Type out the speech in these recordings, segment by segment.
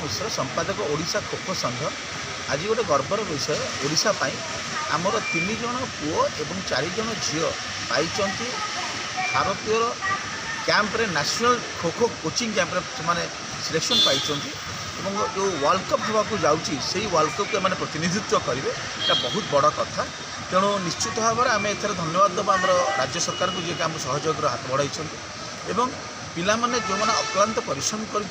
मिश्र संपादक ओडिशा खो खो संघ आज गोटे गर्वर विषय ओडिशा पाई आमर 3 जन पुओ एवं 4 जन झील पाई भारतीय कैंप्रे नेशनल खो खो कोचिंग कैंप्रे से सिलेक्शन पाई जो वर्ल्ड कप होगा जाऊँगी से वर्ल्ड कप को प्रतिनिधित्व करेंगे ये बहुत बड़ कथा तेणु निश्चित भाव में आम एथर धन्यवाद देव आम राज्य सरकार को जी आम सहयोग हाथ बढ़ाई पिला माने जो मैंने अक्लांत परिश्रम कर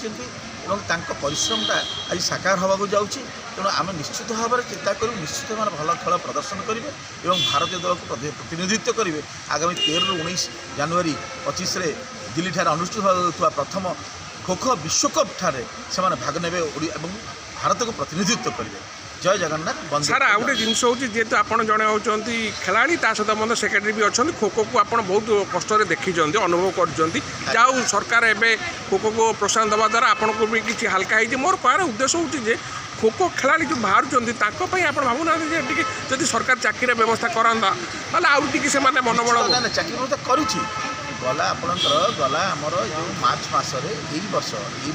परिश्रमटा आज साकार होगा जाऊँगी तेणु आम निश्चित भाव में चिंता करूँ निश्चित भाव भल खेल प्रदर्शन करेंगे और भारतीय दल को प्रतिनिधित्व करेंगे आगामी 13 ରୁ 19 ଜାନୁଆରୀ 25 दिल्ली ठारे अनुष्ठित होगा प्रथम खो खो विश्वकप ठारे से भाग ने भारत को प्रतिनिधित्व करेंगे। जय जगन्नाथ। सर आ गए जिनस हूँ जेहतु आप जड़े होती खेलाड़ी सहित मतलब सेक्रेटरी भी अच्छा खो खो को आप बहुत कष्ट देखी अनुभव कर सरकार एवं खो खो को प्रोत्साहन देवा द्वारा आपको भी किसी हल्का है मोर कहर उद्देश्य हूँ खो खो खेलाड़ी जो बाहर आप भावुना जब सरकार चाकरी व्यवस्था करता से मनोबल चाकरी व्यवस्था करुँची गला आपणकर गला आमर जो मार्च मसरे यही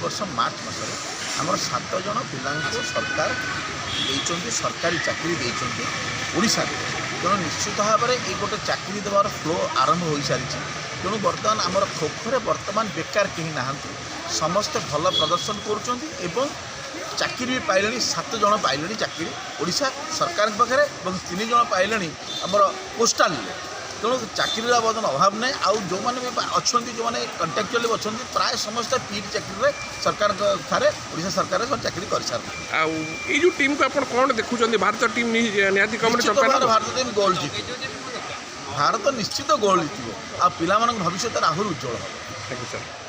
वर्ष मार्च मसरे आमर 7 जन पिला सरकार देइचंती सरकारी चाकरी देइचंती ओडिशा तेणु निश्चित भाव में ये गोटे चाकरी देवार फ्लो आरंभ हो सारी तेणु बर्तमान आमर खो खो बर्तमान बेकार कहीं ना समस्ते भल प्रदर्शन करुँच चाकरी भी पाइले 7 जन पाइले चाकरी ओडिशा सरकार पाखे और 3 जन पाइले आमर पोस्टाल तेणु चाकरी बर्तमान अभाव नहीं आउ जो मैंने भी अच्छा जो मैंने कंट्राक्चुअली अच्छा प्राय समस्त पीट चाकरी सरकार ठारे ओडिशा सरकार चाकरी कर सारे जो टीम को आप कौन देखुं भारत टीम निहाती कम भारत टीम गोल्ड जीत भारत निश्चित गोल्ड जीत आ पिला भविष्य आहरी उज्जवल हम। Thank you sir.